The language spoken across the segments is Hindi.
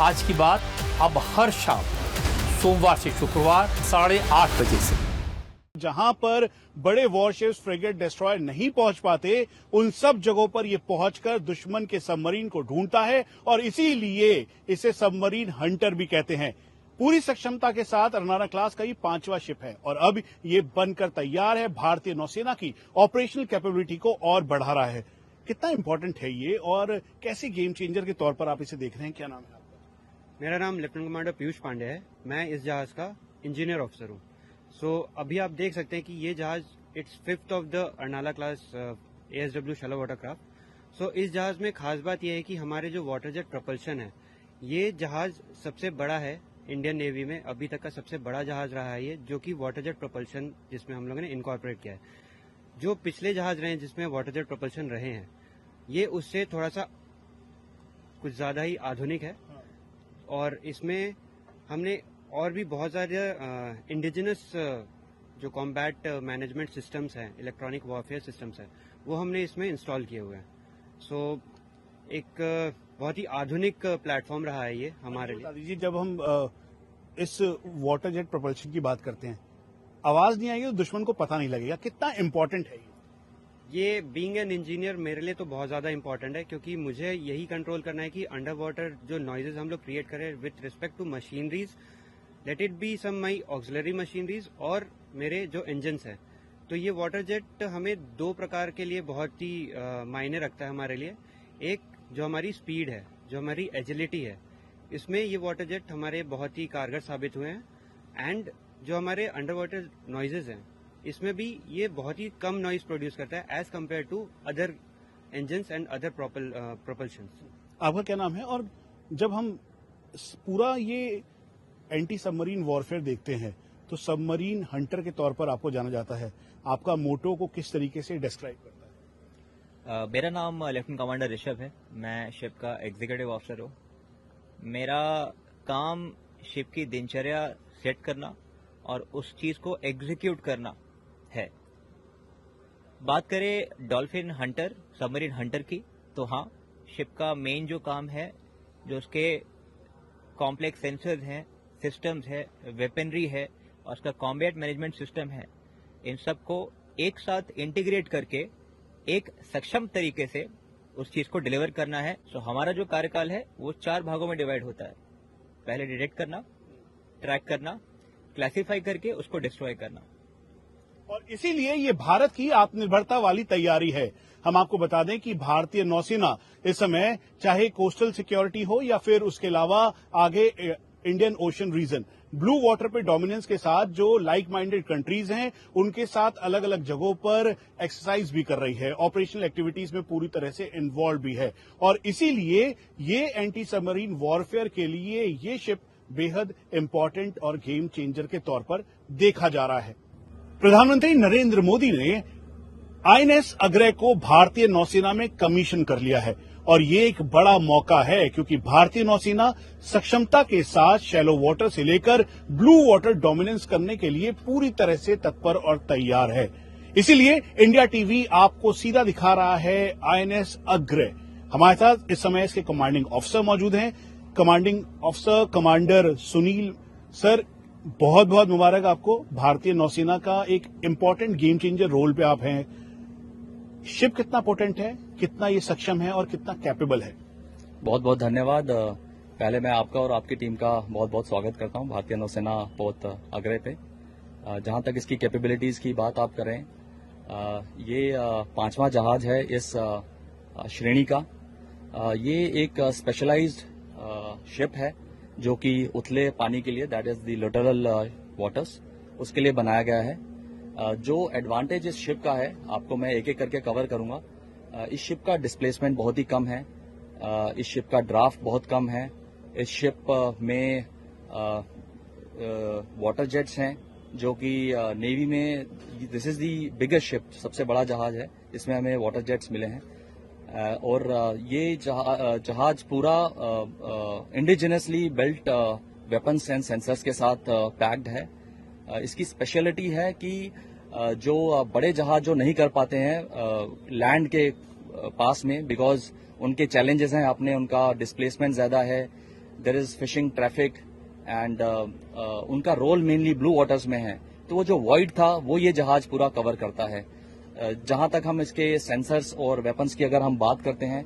आज की बात अब हर शाम सोमवार से शुक्रवार 8:30 बजे से। जहां पर बड़े वॉरशिप्स फ्रिगेट डिस्ट्रॉयर नहीं पहुंच पाते, उन सब जगहों पर यह पहुंचकर दुश्मन के सबमरीन को ढूंढता है और इसीलिए इसे सबमरीन हंटर भी कहते हैं। पूरी सक्षमता के साथ अर्नाला क्लास का ये 5वां शिप है और अब ये बनकर तैयार है। भारतीय नौसेना की ऑपरेशनल कैपेबिलिटी को और बढ़ा रहा है। कितना इंपॉर्टेंट है ये और कैसे गेम चेंजर के तौर पर आप इसे देख रहे हैं? क्या नाम है आपका? मेरा नाम लेफ्टिनेंट कमांडर पीयूष पांडे है। मैं इस जहाज का इंजीनियर ऑफिसर हूँ। अभी आप देख सकते हैं कि ये जहाज it's 5th of the Arnala class ASW shallow watercraft. इस जहाज में खास बात यह है कि हमारे जो वाटर जेट प्रपल्शन है, ये जहाज सबसे बड़ा है इंडियन नेवी में। अभी तक का सबसे बड़ा जहाज रहा है ये, जो कि वाटर जेट प्रपल्शन जिसमें हम लोगों ने इनकॉर्पोरेट किया है। जो पिछले जहाज रहे हैं जिसमें वाटर जेट प्रपल्शन रहे हैं, ये उससे थोड़ा सा कुछ ज्यादा ही आधुनिक है और इसमें हमने और भी बहुत सारे इंडिजिनस जो कॉम्बैट मैनेजमेंट सिस्टम्स हैं, इलेक्ट्रॉनिक वॉरफेयर सिस्टम्स हैं, वो हमने इसमें इंस्टॉल किए हुए हैं। एक बहुत ही आधुनिक प्लेटफॉर्म रहा है ये हमारे लिए। जब हम इस वाटर जेट प्रोपल्शन की बात करते हैं, आवाज नहीं आएगी तो दुश्मन को पता नहीं लगेगा। कितना इंपॉर्टेंट है ये बीइंग एन इंजीनियर मेरे लिए तो बहुत ज्यादा इंपॉर्टेंट है, क्योंकि मुझे यही कंट्रोल करना है कि अंडर वाटर जो नॉइजेज हम लोग क्रिएट करें with respect to machineries, let it be some my auxiliary machineries और मेरे जो इंजन्स हैं। तो ये वाटर जेट हमें 2 प्रकार के लिए बहुत ही मायने रखता है हमारे लिए। एक जो हमारी स्पीड है, जो हमारी एजिलिटी है, इसमें ये वाटर जेट हमारे बहुत ही कारगर साबित हुए हैं। एंड जो हमारे अंडर वाटर नॉइजेज हैं, इसमें भी ये बहुत ही कम नॉइज प्रोड्यूस करता है as compared to other engines and other propulsion. आपका क्या नाम है? और जब हम पूरा ये एंटी सबमरीन वॉरफेयर देखते हैं तो सबमरीन हंटर के तौर पर आपको जाना जाता है। आपका मोटो को किस तरीके से डिस्क्राइब करता है? मेरा नाम लेफ्टिनेंट कमांडर ऋषभ है। मैं शिप का एग्जीक्यूटिव ऑफिसर हूँ। मेरा काम शिप की दिनचर्या सेट करना और उस चीज को एग्जीक्यूट करना है। बात करें डॉल्फिन हंटर, सबमरीन हंटर की, तो हाँ, शिप का मेन जो काम है, जो उसके कॉम्प्लेक्स सेंसर्स हैं, सिस्टम्स है, वेपनरी है और उसका कॉम्बैट मैनेजमेंट सिस्टम है, इन सबको एक साथ इंटीग्रेट करके एक सक्षम तरीके से उस चीज को डिलीवर करना है। हमारा जो कार्यकाल है वो 4 भागों में डिवाइड होता है। पहले डिटेक्ट करना, ट्रैक करना, क्लासिफाई करके उसको डिस्ट्रॉय करना। और इसीलिए ये भारत की आत्मनिर्भरता वाली तैयारी है। हम आपको बता दें कि भारतीय नौसेना इस समय चाहे कोस्टल सिक्योरिटी हो या फिर उसके अलावा आगे Indian Ocean region, blue water पे डोमिनेंस के साथ जो लाइक माइंडेड कंट्रीज हैं, उनके साथ अलग अलग जगहों पर एक्सरसाइज भी कर रही है, ऑपरेशनल एक्टिविटीज में पूरी तरह से इन्वॉल्व भी है। और इसीलिए ये एंटी सबमरीन वॉरफेयर के लिए ये शिप बेहद इंपॉर्टेंट और गेम चेंजर के तौर पर देखा जा रहा है। प्रधानमंत्री नरेंद्र मोदी ने INS अग्रय को भारतीय नौसेना में कमीशन कर लिया है और ये एक बड़ा मौका है, क्योंकि भारतीय नौसेना सक्षमता के साथ शैलो वाटर से लेकर ब्लू वाटर डोमिनेंस करने के लिए पूरी तरह से तत्पर और तैयार है। इसीलिए इंडिया टीवी आपको सीधा दिखा रहा है INS अग्रय। हमारे साथ इस समय इसके कमांडिंग ऑफिसर मौजूद हैं। Commanding officer commander Sunil sir, बहुत बहुत मुबारक आपको। भारतीय नौसेना का एक इंपॉर्टेंट गेम चेंजर रोल पे आप हैं। शिप कितना पोटेंट है, कितना ये सक्षम है और कितना कैपेबल है? बहुत बहुत धन्यवाद। पहले मैं आपका और आपकी टीम का बहुत बहुत स्वागत करता हूं भारतीय नौसेना पोत अग्रय पे। जहां तक इसकी कैपेबिलिटीज की बात आप करें, ये 5वां जहाज है इस श्रेणी का। ये एक स्पेशलाइज्ड शिप है जो कि उथले पानी के लिए, that is the literal waters, उसके लिए बनाया गया है। जो एडवांटेज इस शिप का है, आपको मैं एक एक करके कवर करूंगा। इस शिप का डिस्प्लेसमेंट बहुत ही कम है। इस शिप का ड्राफ्ट बहुत कम है। इस शिप में वाटर जेट्स हैं, जो कि नेवी में this is the biggest ship, सबसे बड़ा जहाज है, इसमें हमें वाटर जेट्स मिले हैं। और ये जहाज पूरा indigenously built weapons and sensors के साथ पैक्ड है। इसकी स्पेशलिटी है कि जो बड़े जहाज जो नहीं कर पाते हैं लैंड के पास में, बिकॉज उनके चैलेंजेस हैं, आपने उनका डिस्प्लेसमेंट ज्यादा है, there is fishing traffic and उनका रोल मेनली ब्लू वाटर्स में है, तो वो जो वॉइड था वो ये जहाज पूरा कवर करता है। जहां तक हम इसके सेंसर्स और वेपन्स की अगर हम बात करते हैं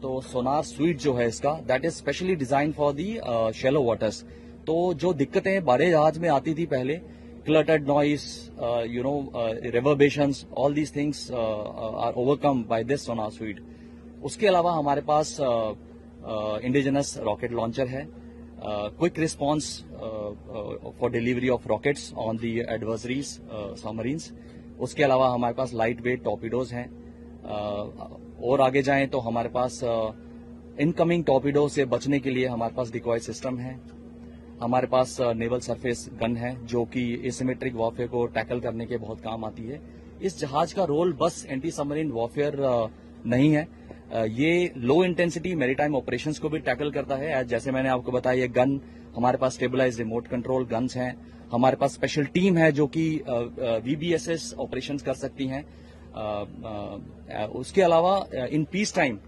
तो सोनार स्वीट जो है इसका, that is specially design for the shallow waters. तो जो दिक्कतें बड़े जहाज में आती थी पहले, cluttered noise, reverberations, all these things are overcome by this sonar suite. उसके अलावा हमारे पास इंडिजिनस रॉकेट लॉन्चर है, quick response for delivery of rockets on the adversaries submarines. उसके अलावा हमारे पास लाइट वेट टॉर्पीडोज हैं। और आगे जाएं तो हमारे पास इनकमिंग टॉर्पीडो से बचने के लिए हमारे पास डिकॉय सिस्टम है। हमारे पास नेवल सरफेस गन है जो कि एसिमेट्रिक वॉरफेयर को टैकल करने के बहुत काम आती है। इस जहाज का रोल बस एंटी सबमरीन वॉरफेयर नहीं है, ये लो इंटेंसिटी मैरीटाइम ऑपरेशंस को भी टैकल करता है। जैसे मैंने आपको बताया, ये गन हमारे पास स्टेबलाइज रिमोट कंट्रोल गन्स हैं। हमारे पास स्पेशल टीम है जो कि वीबीएसएस ऑपरेशंस कर सकती हैं। उसके अलावा in peace time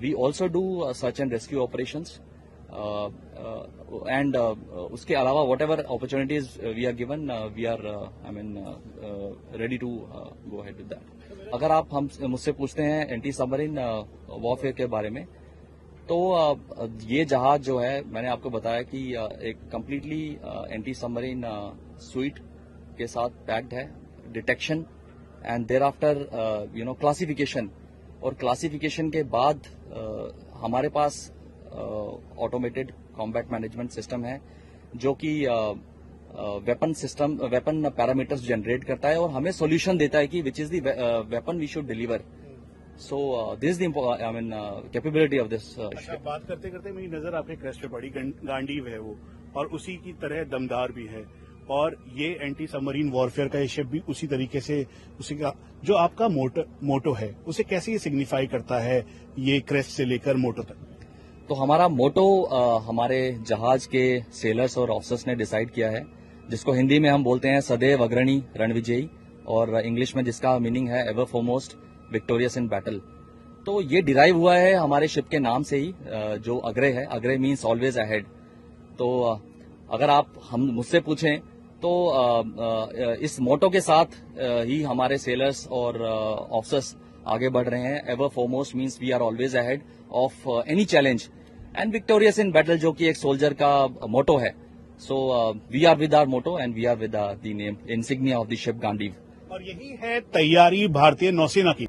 we also do search and rescue operations and उसके अलावा whatever opportunities we are given, we are ready to go ahead with that. अगर आप मुझसे पूछते हैं एंटी सबमरीन वॉरफेयर के बारे में, तो ये जहाज जो है, मैंने आपको बताया कि एक कंप्लीटली एंटी सबमरीन स्वीट के साथ पैक्ड है। Detection and thereafter classification, और क्लासिफिकेशन के बाद हमारे पास ऑटोमेटेड कॉम्बैट मैनेजमेंट सिस्टम है जो कि वेपन पैरामीटर्स जनरेट करता है और हमें सॉल्यूशन देता है कि which is the weapon we should deliver. So this the capability of this. अच्छा, बात करते करते मेरी नजर आपके क्रेस्ट पे पड़ी, गांडीव है वो, और उसी की तरह दमदार भी है, और ये एंटी सबमरीन वॉरफेयर का ये शिप भी उसी तरीके से, उसी का जो आपका मोटो है उसे कैसे ये सिग्निफाई करता है, ये क्रेस्ट से लेकर मोटो तक? तो हमारा मोटो हमारे जहाज के सेलर्स और ऑफिसर्स ने डिसाइड किया है, जिसको हिंदी में हम बोलते हैं सदैव अग्रणी रणविजयी, और इंग्लिश में जिसका मीनिंग है ever foremost victorious in battle. तो ये डिराइव हुआ है हमारे शिप के नाम से ही, जो अग्रे है। अग्रे मीन्स ऑलवेज अहेड। तो अगर आप मुझसे पूछें तो इस मोटो के साथ ही हमारे सेलर्स और ऑफिसर्स आगे बढ़ रहे हैं। Ever foremost means we are always ahead of any challenge, and victorious in battle जो कि एक सोल्जर का मोटो है। So we are with our motto and we are with the name insignia of the ship Gandiv. और यही है तैयारी भारतीय नौसेना की।